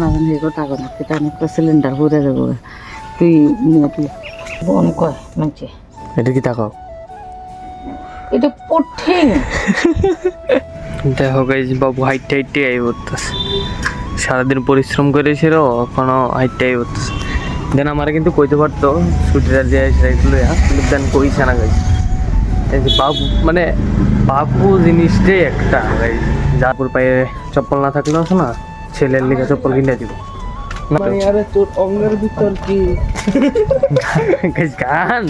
না হেগো টাকা না সেটা আমি একটা সিলিন্ডার ভরে দেবো তুই তুই বোন কয় মানছে এটা কি তাকাও এটা কঠিন দেখো গাইজ বাবু হাইটে হাইটে আই করতেছে সারাদিন পরিশ্রম করেছিল এখনো হাইটে আই করতেছে দেন আমার কিন্তু কইতে পারতো ছুটিটা দিয়ে সেগুলো কিন্তু দেন কইছে না গাইজ এই যে বাবু মানে বাবু জিনিসটাই একটা গাইজ যারপুর পায়ে চপ্পল না থাকলেও আছে না ছেলের লিখে চপ্পল কিনে দিব মানে আরে তোর অঙ্গের ভিতর কি গাইজ গান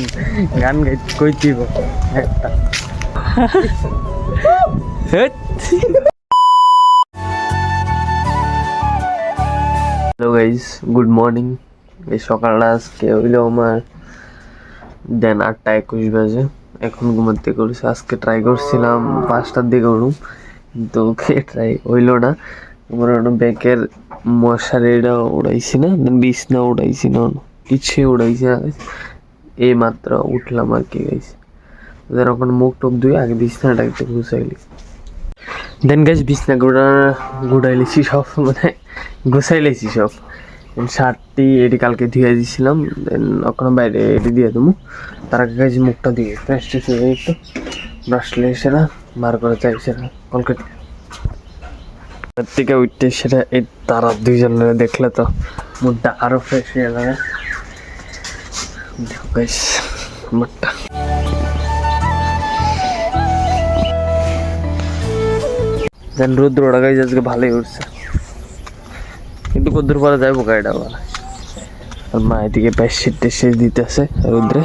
গান গাইজ কই দিব একটা হ্যালো গাইজ গুড মর্নিং এই সকালটা আজকে হইলো আমার দেন 8:21 বাজে এখন ঘুমাতে করছি আজকে ট্রাই করছিলাম 5টার দিকে উঠুম কিন্তু ট্রাই হইলো না আমার ব্যাগের মশারিটা উড়াইছি না বিছনা উড়াইছি না কিছু উড়াইছি না এই মাত্র উঠলাম আর কি গাইছি ওদের এখন মুখ টুক ধুয়ে আগে বিছনাটা একটু গুছাইলি দেন গাইজ বিছনা গুড়াইলেছি সব মানে গুছাইলেছি সব শার্টটি এটি কালকে ধুয়ে দিয়েছিলাম দেন ওখানে বাইরে এটি দিয়ে দেবো তার আগে গাইজ মুখটা দিয়ে ফ্রেশ ট্রেশ হয়ে একটু ব্রাশলে সেরা বার করে চাই সেরা কলকাতা থেকে উঠতে সেটা এই তারা দুইজনের দেখলে তো মুখটা আরো ফ্রেশ হয়ে যাবে দেখো গাইজ মুখটা দেন রুদ্রটা গাইজ আজকে ভালোই উঠছে কিন্তু কদ্দুর পরে যাইবো গাড়িটা বলা আর মা এদিকে বেডশিট টেডশিট দিতেছে রুদ্রে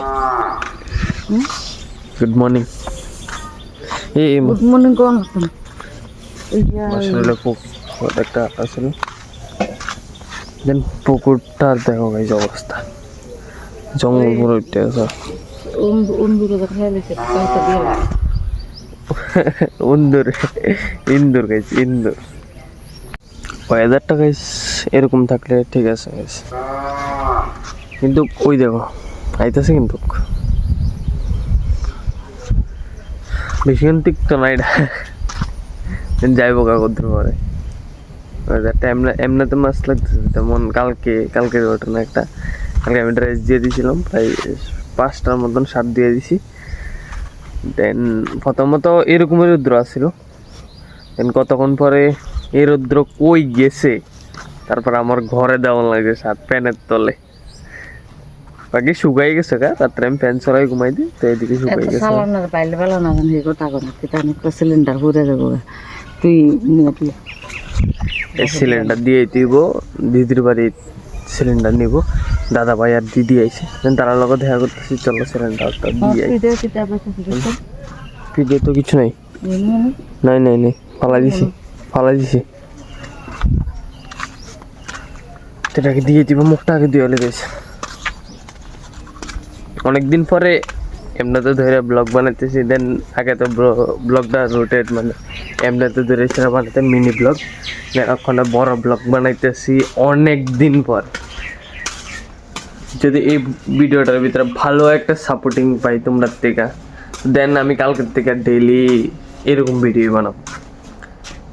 গুড মর্নিং এই গুড মর্নিং কোন আসলে পুকুর একটা আসলে দেন পুকুরটার দেখো গাইজ অবস্থা জঙ্গল পুরো উঠতে আছে উন্দুরে দেখা গেছে কয়টা দিলা ইন্দুর গাইজ ইন্দুর ওয়েদারটা গাইজ এরকম থাকলে ঠিক আছে গাইজ কিন্তু ওই দেখো আইতেছে কিন্তু বেশি ঠিক তো না এটা যাইবো কাকদ্র পরে ওয়েদারটা এমনিতে মাছ লাগতেছে তেমন কালকের ঘটনা একটা কালকে আমি ড্রেস দিয়ে দিয়েছিলাম প্রায় 5টার মতন শার্ট দিয়ে দিছি দেন প্রথমত এরকমের রুদ্র আসছিল দেন কতক্ষণ পরে এই রুদ্র কই গেছে তারপর আমার ঘরে দেওয়া লাগে শার্ট প্যান্টের তলে বাকি শুকাই গেছে তারপরে আমি প্যান্ট চড়াই ঘুমাই দিই তো এদিকে শুকাই গেছে সালানোর পাইলে বেলা না হেগো টাকা না সেটা আমি একটা সিলিন্ডার ভরে দেবো তুই তুই এই সিলিন্ডার দিয়ে দিব দিদির বাড়ি সিলিন্ডার নিব দাদা ভাই আর দিদি আইছে দেন তারা লোক দেখা করতেছি চলো সিলিন্ডারটা দিয়ে ভিডিও তো কিছু নাই নাই ফালাই দিছি এটাকে দিয়ে দিব মুখটা আগে দিয়ে গেছে অনেকদিন পরে এমনিতে ধরে ব্লগ বানাইতেছি দেন আগে তো ব্লগটা রোটেট মানে এমনিতে ধরে সেটা বানাতে মিনি ব্লগ ওখানে বড় ব্লগ বানাইতেছি অনেক দিন পর যদি এই ভিডিওটার ভিতরে ভালো একটা সাপোর্টিং পাই তোমরা থেকে দেন আমি কালকের থেকে ডেইলি এরকম ভিডিও বানাবো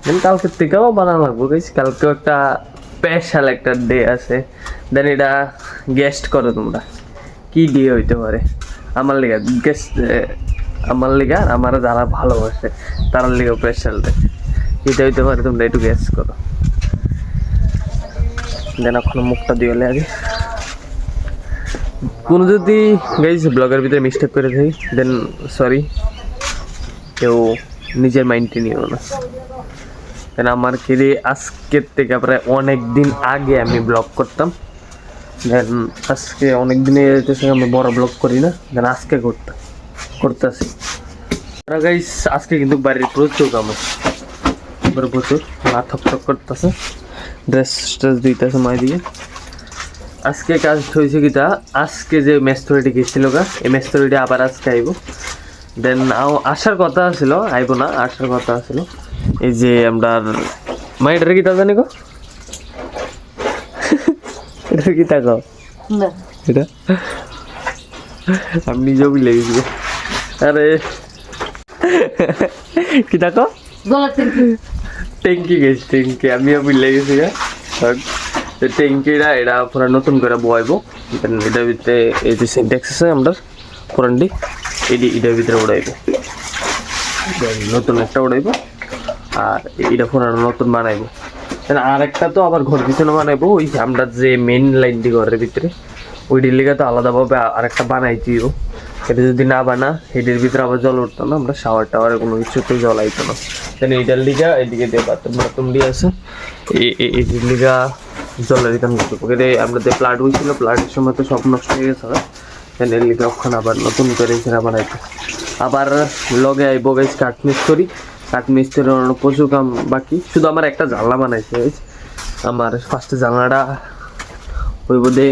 দেন কালকের থেকেও বানানো লাগবো গাইস কালকেও একটা স্পেশাল একটা ডে আছে দেন এটা গেস্ট করো তোমরা কি ডে হইতে পারে আমার লেগা গেস্ট আমার লেগা আর আমার যারা ভালোবাসে তার লেগা স্পেশাল ডে এটা হইতে পারে তোমরা একটু গেস্ট করো দেন এখন মুখটা দিয়ে আগে কোনো যদি গাইজ ব্লগের ভিতরে মিস্টেক করে থাকি দেন সরি কেউ নিজের মাইন্ডে নিও না কেন আমার কিরে আজকের থেকে প্রায় অনেক দিন আগে আমি ব্লগ করতাম দেন আজকে অনেক দিনের সঙ্গে আমি বড় ব্লগ করি না দেন আজকে করতেছি গাইজ আজকে কিন্তু বাড়ির প্রচুর কাম আছে প্রচুর মা থক করতেছে ড্রেস দিতেছে মাই দিয়ে আজকে কাজ হয়েছে কি তা আজকে যে মেস্তরিটি গেছিল এই মেস্তরিটি আবার আজকে আইব দেন আসার কথা ছিল আইব না আসার কথা ছিল এই যে আমরা মাইটারে কি তা জানি গো এটা কি তা গো এটা আমি নিজেও ভুলে গেছি আরে কি তা গো ট্যাঙ্কি গেছি ট্যাঙ্কি আমিও ভুলে গেছি ট্যাঙ্কিটা এটা পুরো নতুন করে বয়াইবো, এটার ভিতরে এই যে সিনট্যাক্স আছে আমরা পুরানটি এটার ভিতরে উড়াইবো, নতুন একটা উড়াইবো আর এটা পুরানো নতুন বানাইবো। আর একটা তো আবার ঘর পিছনে বানাইবো, ওই আমরা যে মেন লাইনটি ঘরের ভিতরে ওই ডিলিগা তো আলাদাভাবে আর একটা বানাইতেইব। এটা যদি না বানা এটির ভিতরে আবার জল উঠতো না, আমরা শাওয়ার টাওয়ারে কোনো কিছুতেই জল আইতো না। দেন এইটার লিগা এদিকে দিয়ে বাথরুম দিয়ে আছে, এইটির লিগা জলের রিটার্ন করতে পারে। আমরা যে প্লাট হয়েছিল প্লাটের সময় তো সব নষ্ট হয়ে গেছে, দেন এর লিগা ওখানে আবার নতুন করে সেটা বানাইতো। আবার লগে আইবো গাইস কাঠমিস্ত্রির অন্য প্রচুর কাম বাকি, শুধু আমার একটা জানলা বানাইছে গাইস। আমার ফার্স্টে জানলাটা হইব দে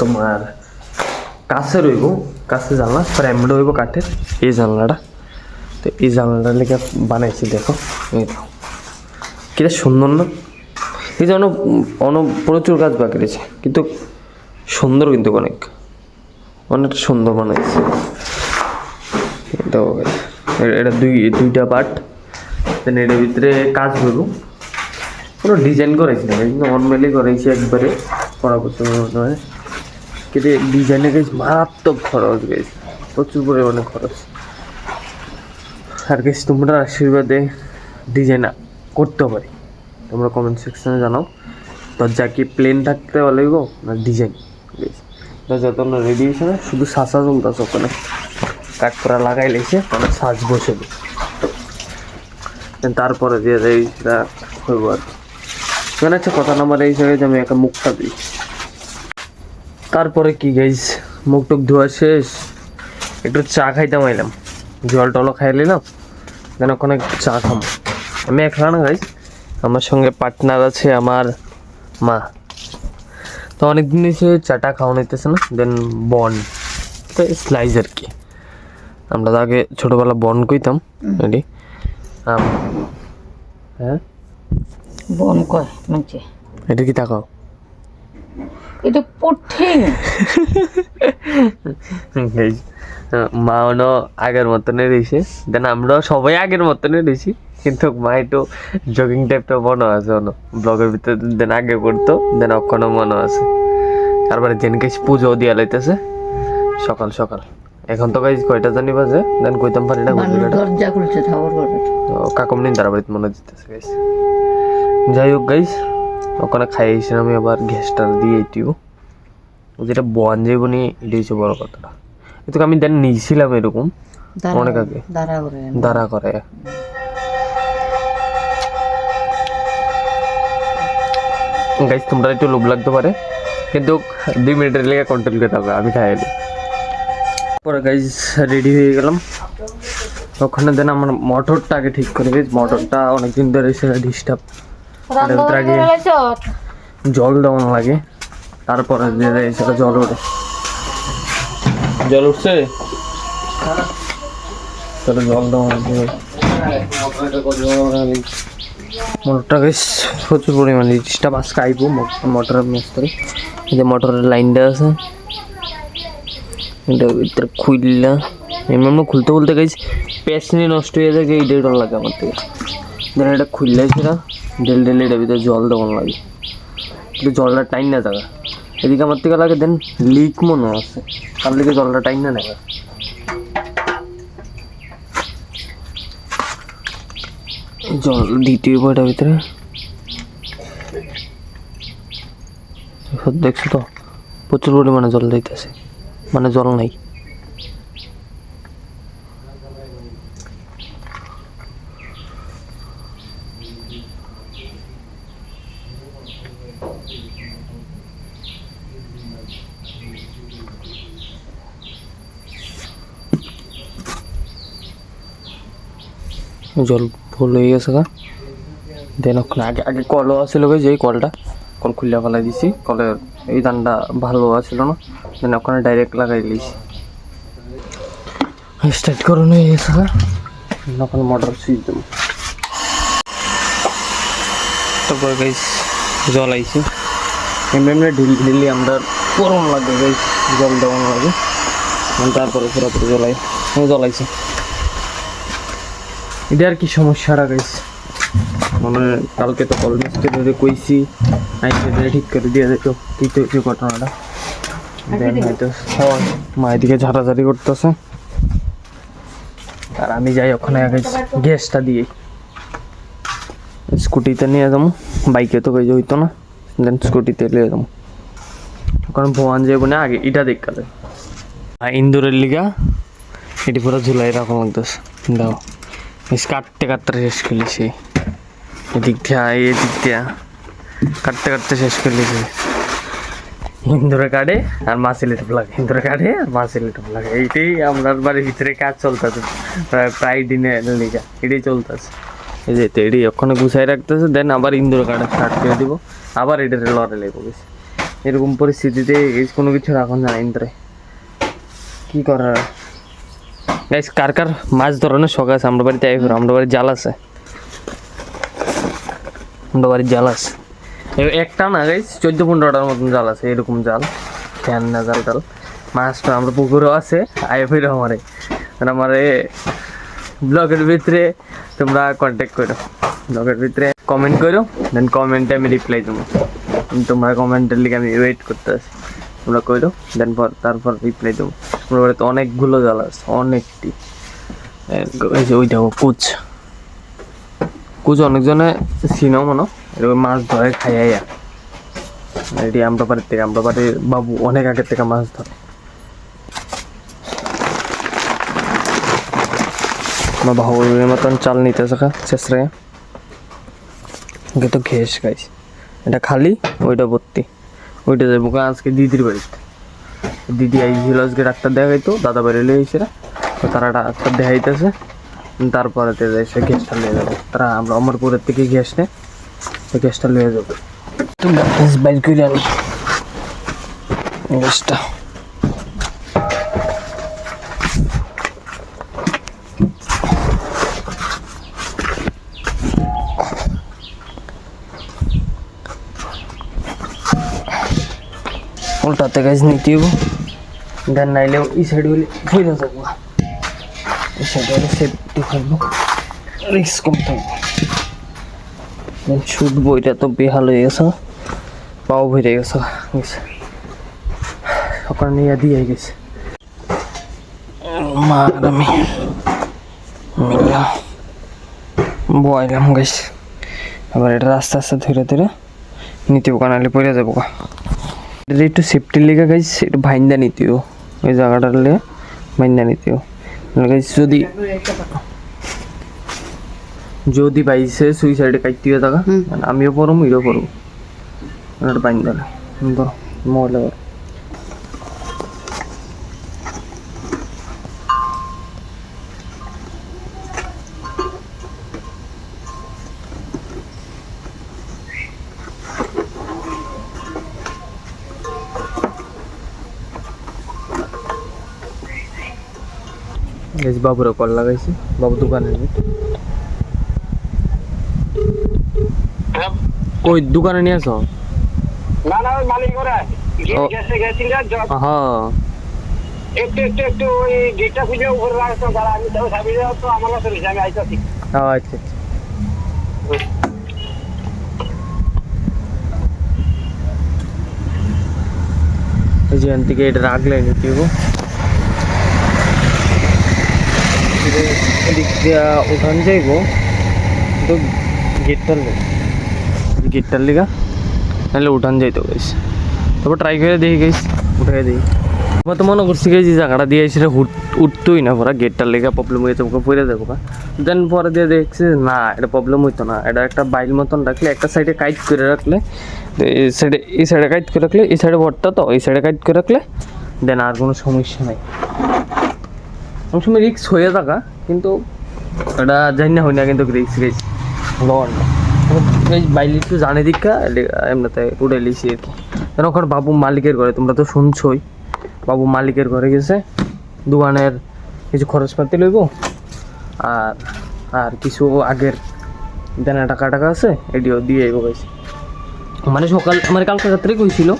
তোমার কাছে রইব, কাছে জানলা ফ্রেমড হইব কাঠের, এই জানলাটা। তো এই জানলাটার লেগে বানাইছি, দেখো এই কিটা সুন্দর না? এই যে প্রচুর কাজ বাকি রয়েছে, কিন্তু সুন্দর, কিন্তু অনেকটা সুন্দর বানাইছে। তো এটা দুইটা পার্ট, দেন এটার ভিতরে কাজ করবো। কোনো ডিজাইন করেছি না, নর্মালি করেছি একবারে করা বছর মনে হয়, কিন্তু ডিজাইনে গেছি মারাত্মক খরচ গেছে, প্রচুর পরিমাণে খরচ। আর গেছি তোমরা আশীর্বাদে ডিজাইন করতে পারি, তোমরা কমেন্ট সেকশনে জানাও। দরজা কি প্লেন থাকতে বলে গো না ডিজাইন গেছি? দরজা তো না রেডি হয়েছে না, শুধু সাজা চলতেছে, ওখানে কাঠ করা লাগাই লেগেছে, মানে সাজ বসে তারপরে দিয়ে দেয় সেটা হইব আর কি। মানে হচ্ছে কথা নাম্বার এই জায়গায় যে আমি একটা মুখটা দিই। তারপরে কি গাইস, মুখ টুক ধোয়া শেষ, একটু চা খাইতাম আইলাম, জল টলও খাই নিলাম, দেন ওখানে চা খাম। আমি একলা না গাইস, আমার সঙ্গে পার্টনার আছে আমার মা। তো অনেকদিন এসে চাটা খাওয়া নিতেছে না, দেন বন তো স্লাইস আর কি। আমরা তো আগে ছোটোবেলা বন কইতাম এটি। হ্যাঁ বন কয় মানছে, এটা কি তাকাও, এটা কঠিন। মা অনো আগের মতনই রয়েছে, দেন আমরাও সবাই আগের মতনই রয়েছি, কিন্তু মা একটু জগিং টাইপটা মনে আছে, অন্য ব্লগের ভিতরে দেন আগে করতো, দেন অক্ষণও মনে আছে। তারপরে যেনকে পুজো দিয়া লাইতেছে সকাল সকাল। এখন তো গাইজ কয়টা জানি বাজে, দেন কইতাম পারি না, দরজা খুলছে ঠাকুর ঘরে, কাকম নিন তার বাড়িতে মনে দিতেছে গাইজ। যাই হোক গাইজ, ওখানে খাই এসে আমি আবার গ্যাসটা দিয়ে এটিও যেটা বন যাইবনি, এটাই হচ্ছে বড় কথাটা। কিন্তু আমি দেন নিয়েছিলাম এরকম অনেক আগে, দাঁড়া করে। গাইজ তোমরা একটু লোভ লাগতে পারে, কিন্তু 2 মিনিটের লেগে কন্ট্রোল করতে হবে, আমি খাই এলি। পরে গাইজ রেডি হয়ে গেলাম, ওখানে দেন আমার মোটরটা আগে ঠিক করে গেছি। মোটরটা অনেকদিন ধরে সেটা ডিস্টার্ব, আগে জল দেওয়া লাগে, তারপরে সেটা জল ওঠে। জল উঠছে, সেটা জল দেওয়া লাগে। মোটরটা বেশ প্রচুর পরিমাণে ডিস্টার্ব, আজকে আইবো মোটরের মিস্ত্রি। এই যে মোটরের লাইনটা আছে, এটা ভিতরে খুললা এমনি খুলতে খুলতে গেছি পেছনে নষ্ট হয়ে যায়, এই 1.5 লাগে আমার থেকে। দেন এটা খুললে সেটা ডেল এটার ভিতরে জল দেওয়ার লাগে, কিন্তু জলটা টাইম না থাকা এদিকে আমার থেকে লাগে। দেন লিক মনে আছে, তার লিগে জলটা টাইম না নেবে। জল দ্বিতীয় বইটার ভিতরে দেখছো তো প্রচুর পরিমাণে জল দিতেছে, মানে জল নাই। জল ফুল হয়ে গেছে গা। দেন ওখানে আগে কলও আসছিল, যে কলটা কল খুলে ফেলাই দিছি, কলের এই ধানটা ভালো আছিল না, দেন ওখানে ডাইরেক্ট লাগাই দিয়েছি। স্টার্ট করানো হয়ে গেছে গা, ওখানে মোটর সুইচ দেবো। তারপরে গাইস জল আইছে, এমনি ঢিলি আমরা গরম লাগে গাইস, জল দেওয়ানো লাগে, তারপরে পুরোপুরি জল আইছে। এটা আর কি সমস্যাটা গাইস, মানে কালকে তো কল মিস্ত্রি কইছি আইসে ঠিক করে দিয়ে দিত কি তো কি ঘটনাটা দেন হয়তো মা এদিকে ঝাড়াঝাড়ি করতেছে আর আমি যাই ওখানে আগে গ্যাসটা দিয়ে স্কুটিতে নিয়ে যাবো বাইকে তো কাজ হইতো না দেন স্কুটিতে নিয়ে যাবো ওখানে ভোয়ান যাবো না আগে এটা দেখালে ইন্দুরের লিগা এটি পুরো ঝুলাই রাখা লাগতেছে দাও কাটতে কাটতে শেষ করলিছি এদিক দিয়া কাটতে কাটতে শেষ করলিছি ইন্দুরে কাটে আর মাছের লিটপ লাগে ইন্দুরে কাটে আর মাছের লিটপ লাগে এইটাই আপনার বাড়ির ভিতরে কাজ চলতেছে প্রায় দিনের লিগা এটাই চলতেছে এই যে তো এটি ওখানে গুছাই রাখতেছে দেন আবার ইন্দুরে কাটে স্টার্ট করে দিব আবার এটার লড়ে লেগে গেছে এরকম পরিস্থিতিতে কোনো কিছু রাখুন না ইন্দুরে কি করার গাইস কার কার মাছ ধরানোর শখ আছে আমরা বাড়িতে আই আমরা বাড়ির জাল আছে আমরা বাড়ির জাল আছে একটা না গাইস 14-15টার মতন জাল আছে এরকম জাল ফ্যান না জাল টাল মাছটা আমরা পুকুরও আছে আই ফির আমারে ব্লগের ভিতরে তোমরা কন্ট্যাক্ট করো ব্লগের ভিতরে কমেন্ট করো দেন কমেন্টে আমি রিপ্লাই দেবো তোমার কমেন্টের লিগে আমি ওয়েট করতে আছি তোমরা করো দেন তারপর রিপ্লাই দেবো আমার বাড়িতে অনেকগুলো জাল আছে অনেকটি এই যে ওই দেখো কুচ অনেকজনে চিনাও মনে এরকম মাছ ধরে খাইয়া এটি আমরা বাড়ির বাবু অনেক আগের থেকে মাছ ধরে আমার বাবুর মতন চাল নিতে থাকা চেষ্টা তো ঘেস গাইস এটা খালি ওইটা ভর্তি ওইটা যাবো আজকে দিদির বাড়িতে দিদি আইছিল আজকে ডাক্তার দেখাইতো দাদা বাড়ি লিয়ে আইসে তো তারা ডাক্তার দেখাইতেছে তারপরে এসে গ্যাসটা নিয়ে যাবো তারা আমরা অমরপুরের থেকে গ্যাস নেই তো গ্যাসটা নিয়ে যাবো তোমরা গ্যাস বাইর করে আনি গ্যাসটা উল্টাতে গাছ নিতে হবো দেন নাইলে এই সাইড হলে ফিরে যাবো এই সাইড হলে সেফটি থাকবো রিস্ক কম থাকবো ছুটবো এটা তো বেহাল হয়ে গেছে পাও ভরে গেছে সকাল নিয়ে দিয়ে গেছে মা আর আমি মিলা বয়লাম গেছে আবার এটা আস্তে আস্তে ধীরে ধীরে নিতে হবো নাহলে পড়ে যাবো এটা একটু সেফটির লেগে গাইস একটু ভাইন্দা নিতেও ওই জায়গাটার লেগে ভাইন্দা নিতেও গাইস যদি বাইসে সুইসাইডে কাটতে হয়ে থাকা আমিও পড়ব এরও পড়ব এটা ভাইন্দা ধরো মহলে বাবুরা কল লাগাইছে বাবু দোকানের কই দোকানে নিয়ে আসো না না মালিক ওরা গেছে গেছিল হ্যাঁ একটু ওই গেটটা খুলে উপরে রাখতো যারা আমি তো সাবি যাও তো আমার কাছে আমি আইতাছি আচ্ছা এই যে থেকে এটা রাখলে নিতে হবো এদিক দিয়া উঠান যাইব তো গেটটার লিগা নাহলে উঠান যাইতো গাইস তারপর ট্রাই করে দেখি গাইস উঠাই দিই আমার তো মনে করছি গাইস যে জায়গাটা দিয়ে সেটা উঠতোই না পরে গেটটার লেগে প্রবলেম হয়েছে ওকে পড়ে যাবো দেন পরে দিয়ে দেখছি না এটা প্রবলেম হইতো না এটা একটা বাইল মতন রাখলে একটা সাইডে কাইট করে রাখলে এই সাইডে কাইট করে রাখলে এই সাইডে ভরটা তো এই সাইডে কাইট করে রাখলে দেন আর কোনো সমস্যা নাই অনেক সময় রিক্স হয়ে থাকা কিন্তু এটা জানি না হয় না কিন্তু রিক্স গেছি লন বাইলে একটু জানে দীক্ষা এমনিতে উড়ে লিছি আর কি কেন ওখানে বাবু মালিকের ঘরে তোমরা তো শুনছোই বাবু মালিকের ঘরে গেছে দোকানের কিছু খরচপাতি লইব আর আর কিছু আগের দেনা টাকা আছে এটিও দিয়ে আইব গেছে মানে সকাল আমার কালকে রাত্রে কইছিল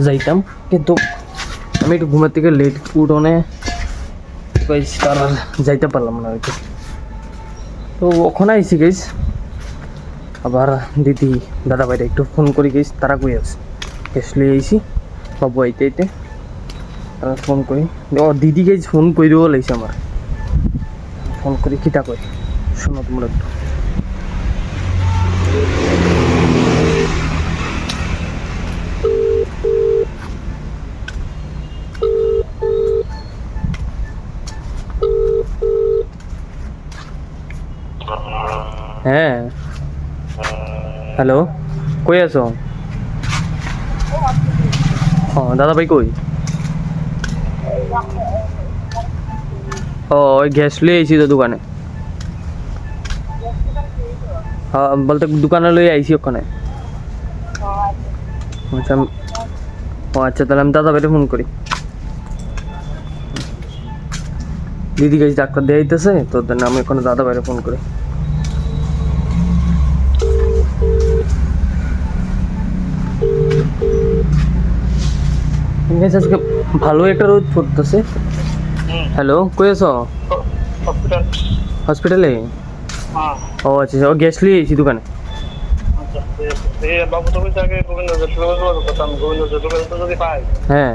যাইতাম কিন্তু আমি একটু ঘুমের থেকে লেট উঠোনে তার যাইতে পারলাম না আর কি তো ওখানে আইসি গেছি আবার দিদি দাদা ভাইরা একটু ফোন করে গেছি, তারা কই আছে গ্যাস লিয়ে আইছি বাবু আইতে আইতে, তারা ফোন করি ও দিদি গেছি ফোন করেও লাইছে আমার, ফোন করি কিটা কই শোনো তোমরা একটু। হ্যাঁ হ্যালো, কই আছো? দাদা ভাই কই? ওই গ্যাস লিয়ে আইছি তো দোকানে। বলতে দোকানে লই আইছি ওখানে। আচ্ছা আচ্ছা, তাহলে আমি দাদা ভাইটা ফোন করি। দিদি গেছি ডাক্তার দিয়ে আইতেছে তো, আমি ওখানে দাদা ভাইটা ফোন করি। আজকে ভালো একটা রোদ পড়তেছে। হ্যালো, কই আছো? হসপিটালে? ও আচ্ছা, ও গ্যাস লিয়ে এসেছি দোকানে। হ্যাঁ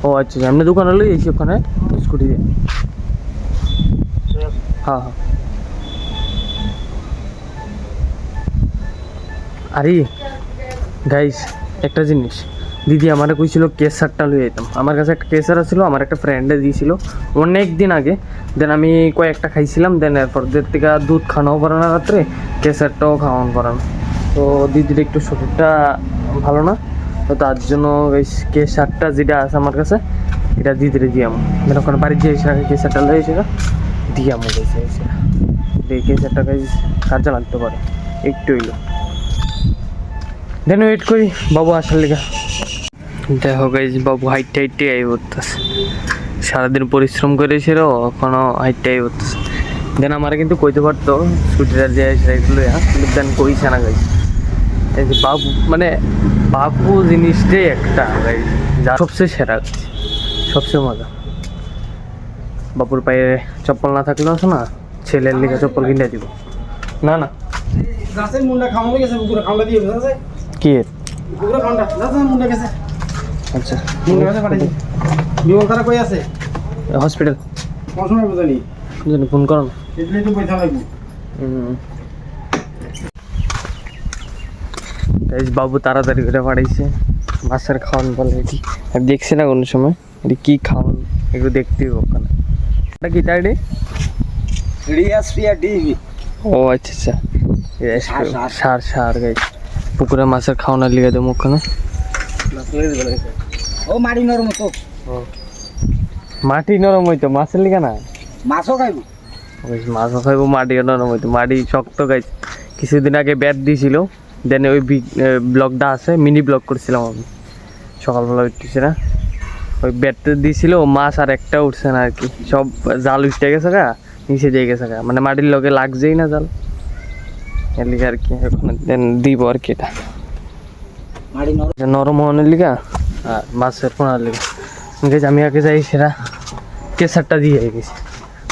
ও আচ্ছা, এমনি দোকানে লই এসেছি ওখানে স্কুটি দিয়ে। হ্যাঁ হ্যাঁ। আরে গাইস, একটা জিনিস, দিদি আমার কইছিল কেসারটা লই যেতাম। আমার কাছে একটা কেসার ছিল, আমার একটা ফ্রেন্ডে দিয়েছিল অনেক দিন আগে। দেন আমি কয়েকটা খাইছিলাম, দেন এরপর থেকে দুধ খাওয়াও পারে না রাত্রে, কেসারটাও খাওয়ানো পারে না। তো দিদির একটু শরীরটা ভালো না, তো তার জন্য ওই কেসারটা যেটা আছে আমার কাছে এটা দিদিরে দিয়াম। দেন ওখানে বাড়ির যে এসে কেসারটা লই এসে দিয়াম গেছে এসে, এই কেসারটা গাইস কাজে লাগতে পারে একটু হইলো। দেন ওয়েট করি বাবু আসার লেগে। দেখো গাইজ, বাবু হাইটে হাইটে আই করতেছে, সারাদিন পরিশ্রম করেছিল, এখনো হাইটে আই করতেছে। দেন আমার কিন্তু কইতে পারতো স্কুটিটা দিয়ে এগুলো, কিন্তু দেন কইছে না গাইজ। এই যে বাবু, মানে বাবু জিনিসটাই একটা গাইজ, যা সবচেয়ে সেরা, সবচেয়ে মজা। বাবুর পায়ে চপ্পল না থাকলেও আছে না, ছেলের লিগে চপ্পল কিনে দিব। না না গাছের মুন্ডা খাওয়া গেছে, পুকুরে খাওয়া দিয়ে গেছে কি পুকুরে খাওয়া গাছের মুন্ডা গেছে। আচ্ছা, মুন্ডা গেছে পাঠাই বিমল তারা কই আছে? হসপিটাল। কোন সময় বুঝানি ফোন করো না, এগুলোই তো পয়সা লাগবে। বাবু তাড়াতাড়ি করে পাঠাইছে, মাছের খাওয়ান বলে এটি। আমি দেখছি না কোনো সময় এটি কী খাওয়ান, একটু দেখতে হবে ওখানে। এটা কি তাই ও আচ্ছা আচ্ছা, সার সার গাই পুকুরে মাছের খাওয়ানোর লিগে দেবো ওখানে। ও মাটি নরম তো, মাটি নরম হইতো মাছের লিগে না, মাছও খাইবো। মাছও খাইবো, মাটিও নরম হইতো। মাটি শক্ত গাইছে। কিছুদিন আগে ব্যাট দিয়েছিল, দেন ওই ব্লগটা আছে, মিনি ব্লগ করছিলাম আমি, সকালবেলা উঠতেছে না, ওই ব্যাটটা দিয়েছিল, মাছ আর একটা উঠছে না আর কি, সব জাল উঠতে গেছে গা, নিচে দিয়ে গেছে গা, মানে মাটির লগে লাগছেই না জাল, এর লিগে আর কি। এখন দেন দিব আর কি, এটা নরম হওয়ার লিগা আর মাছের পোনার লিগা। আমি আগে যাই সেটা কেসারটা দিয়ে গেছি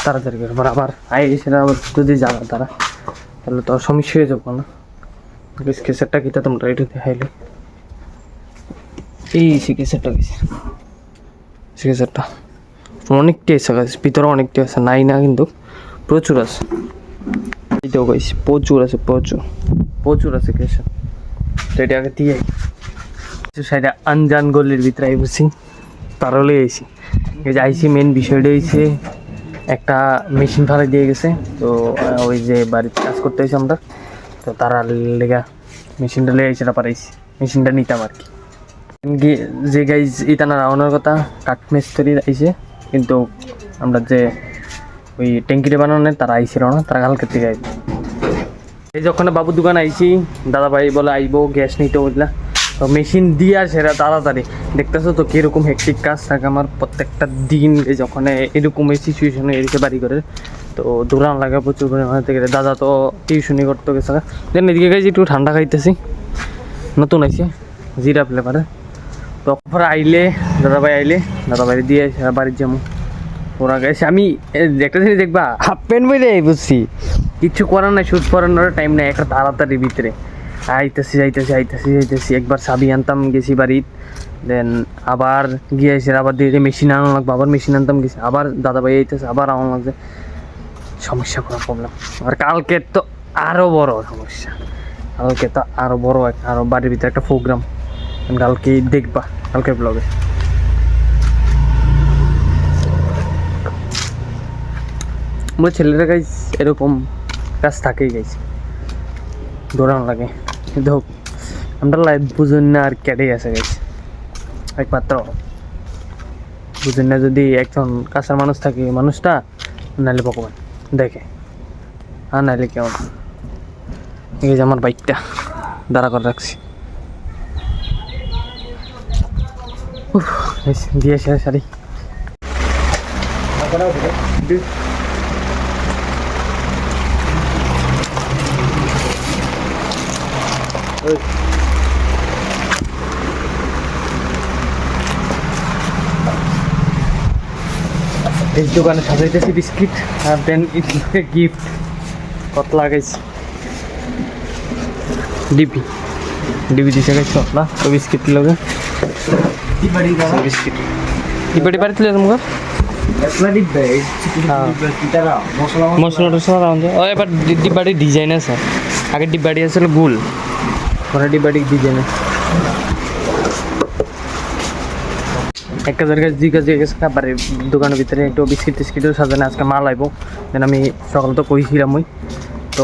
তাড়াতাড়ি করে, আবার আই সেটা আবার যদি যাবে তারা, তাহলে তো সমস্যা হয়ে যাবো না। কেসারটা কিটা তোমরা একটু দেখাইলে, এই কেসারটা গেছে, কেসারটা অনেক টেস্ট আছে, ভিতরে অনেক টেস্ট আছে, নাই না কিন্তু প্রচুর আছে। এইটাও গেছি প্রচুর আছে, প্রচুর প্রচুর আছে কেসার। তো এটা আগে দিয়ে সাইডে আনজান গলির ভিতরে আই বসি, তারলে এসি আইসি। মেন বিষয়টা হয়েছে একটা মেশিন ফালাই দিয়ে গেছে, তো ওই যে বাড়িতে কাজ করতে হয়েছে আমরা, তো তারা লেগা মেশিনটা লেগে সেটা পারাইছি, মেশিনটা নিতাম আর কি। যে গাইজ ইতানা রাওনার কথা কাঠমিস্ত্রি আইছে, কিন্তু আমরা যে ওই ট্যাঙ্কিটা বানানোর তারা আইছিল না, তারা কালকে থেকে আইব। এই যখন বাবুর দোকান আইছি, দাদা ভাই বলে আইবো গ্যাস নিতে বললা, তো মেশিন দিয়ে আর সেটা তাড়াতাড়ি দেখতেছো তো কীরকম হেক্টিক কাজ থাকে আমার প্রত্যেকটা দিন। যখন এরকম এই সিচুয়েশনে এদিকে বাড়ি করে, তো দৌড়ান লাগে প্রচুর পরিমাণে থেকে। দাদা তো টিউশনি করতে গেছে, দেন এদিকে গেছি একটু ঠান্ডা খাইতেছি, নতুন আইছে জিরা ফ্লেভারে। তো অফার আইলে দাদাভাই দিয়ে বাড়ির যাবো, পুরা গেছে। আমি একটা জিনিস দেখবা, হাফ প্যান্ট বইলে বুঝছি কিচ্ছু করার নাই, শুট করানোর টাইম নাই, একটা তাড়াতাড়ি ভিতরে আইতেছি। একবার চাবি আনতাম গেছি বাড়ির, দেন আবার গিয়ে এসে আবার দিয়ে মেশিন আনা লাগবে, আবার মেশিন আনতাম গেছি, আবার দাদা ভাই আইতেছে, আবার আনা লাগছে, সমস্যা করা প্রবলেম। আর কালকে তো আরও বড় সমস্যা, কালকে তো আরও বড় আরও বাড়ির ভিতরে একটা প্রোগ্রাম, কালকে দেখবা, কালকে ব্লগে। আমার ছেলেরা গাইজ এরকম কাজ থাকেই গাইছে, দৌড়ানো লাগে, কিন্তু হোক আমরা লাইফ বুঝুন না আর কেটেই আছে গাইছে, একমাত্র বুঝুন না যদি একজন কাছের মানুষ থাকে, মানুষটা নাহলে ভগবান দেখে, আর নাহলে কেমন। এই যে আমার বাইকটা দাঁড়া করে রাখছি, দিয়ে শাড়ি এই দোকানে সাজাইতেছি বিস্কিট, আর দেন গিফট কত লাগাইছি, ডিপি দিছে গাইছ না ওই বিস্কিট লগে বিস্কিট ডিবাড়ি বাড়িতে তোমাকে মশলা টসলা রাউন্ড ও এবার ডিবাড়ির ডিজাইন আছে, আগে ডিবাড়ি আসলে গোল, পরে ডিবাড়ি ডিজাইন আছে। এক কাজের কাছে দুই কাজে গেছে খাবারের দোকানের ভিতরে একটু বিস্কিট টিস্কিটও সাজানো, আজকে মাল আইব, দেন আমি সকাল তো কইছিলাম ওই তো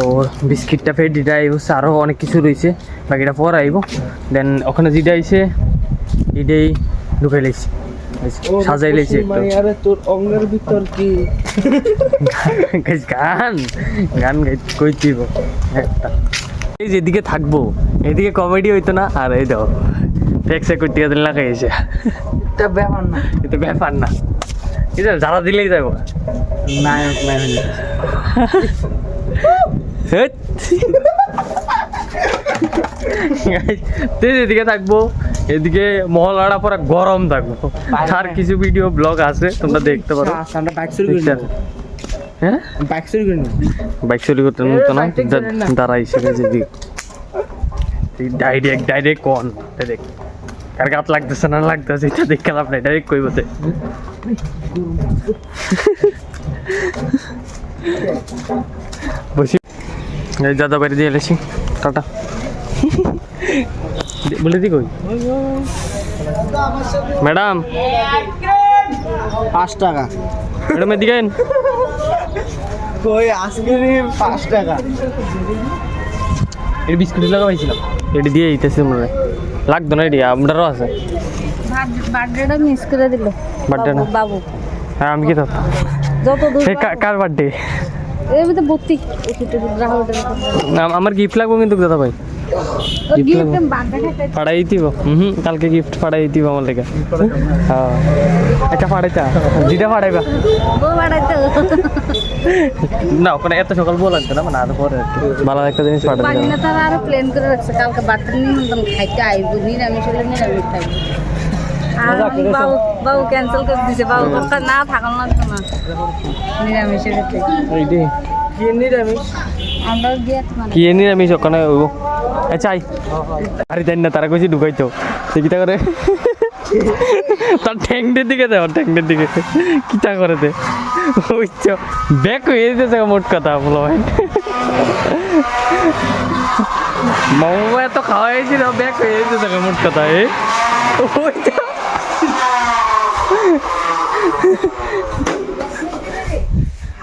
বিস্কিটটা ফের দিটা হচ্ছে, আরও অনেক কিছু রয়েছে বাকিটা পর আইব, দেন ওখানে যেটা আইছে এটাই ঢুকাই লাইছি, সাজাই লাইছি একটু। তোর অঙ্গের ভিতর কি গান গান কইতিব একটা, এই যেদিকে থাকবো এদিকে কমেডি হইতো না, আর এই দাও ট্যাক্সে করতে গেলে লাগাইছে, এটা ব্যাপার না, এটা ব্যাপার না, এটা যারা দিলেই যাবো নায়ক তুই যেদিকে থাকবো এদিকে মহলাটা পুরো গরম থাকবো, তার কিছু ভিডিও ব্লগ আছে তোমরা দেখতে পারো। আমরা বাইক চুরি করি, হ্যাঁ বাইক চুরি করি না, বাইক চুরি করতে মতো না, দাঁড়াইছে যেদিকে ডাইরেক্ট কোন দেখ কার গাত লাগতেছে না লাগতেছে এটা দেখে লাভ নাই, ডাইরেক্ট কই বলতে বসি দাদা বাড়ি দিয়ে এলেছি, টাটা বলে দি কই ম্যাডাম 5 টাকা ম্যাডাম এদিকে কই আইসক্রিম 5 টাকা, এর বিস্কুট লাগা পাইছিলাম, এটি দিয়ে দিতেছি মনে লাগতো না, এটি আমরারও আছে, বার্থডেটা মিস করে দিল বার্থডে না বাবু। হ্যাঁ আমি কি তো যত দূর কার বার্থডে, এর ভিতরে ভর্তি আমার গিফট লাগবো কিন্তু দাদা ভাই, পাড়াই দিব কালকে গিফট পাড়াই দিব আমার লেগে, হ্যাঁ একটা পাড়াইতা যেটা পাড়াইবা না, ওখানে এত সকাল বউ লাগবে না, মানে আরো পরে ভালো একটা জিনিস পাঠাই তারা আরো প্ল্যান করে রাখছে কালকে বার্থডে নিমন্ত্রণ খাইতে আইব, নিরামিষ হলে নিরামিষ খাইব, আর বাবু ক্যান্সেল করে দিছে, বাবু কথা না থাকার লাগতো না নিরামিষের এইটি কি নিরামিষ, আমরা গিয়ে কি নিরামিষ ওখানে হইব, চাই আরে দেন না তারা কইছি ঢুকাইতো কিটা করে তার ট্যাংটের দিকে দেওয়া, ট্যাংটের দিকে কিটা করে দে বুঝছো, ব্যাক হয়ে যেতেছে মোট কথা বলো ভাই, মামা এত খাওয়া হয়েছিল ব্যাক হয়ে যেতেছে মোট কথা,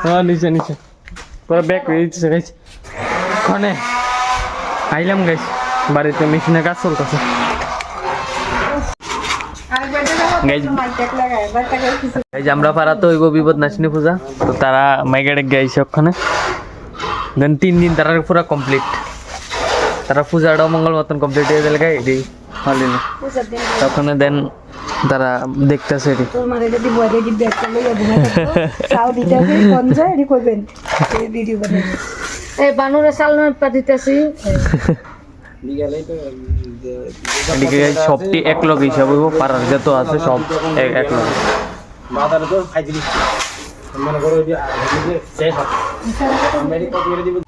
হ্যাঁ নিচে নিচে পুরো ব্যাক হয়ে যেতেছে গাইছে, ওখানে আইলাম গাইছে বাড়িতে মেশিনের কাজ চলতেছে, আমরা পাড়াতে হইব বিপদ নাশিনী পূজা, তো তারা মাইগাড়ে গাইছে ওখানে, দেন 3 দিন তারা পুরো কমপ্লিট, তারা পূজাটাও মঙ্গল মতন কমপ্লিট হয়ে গেলে এটি হলি না, তখন দেন তারা দেখতেছে এটি বানুরে চাল পাতিতেছি, এদিকে সবটি এক লগে হিসাব হইব, পাড়ার যত আছে সব এক লগে। মনে করো শেষ হবে মেডিকেল করে দিব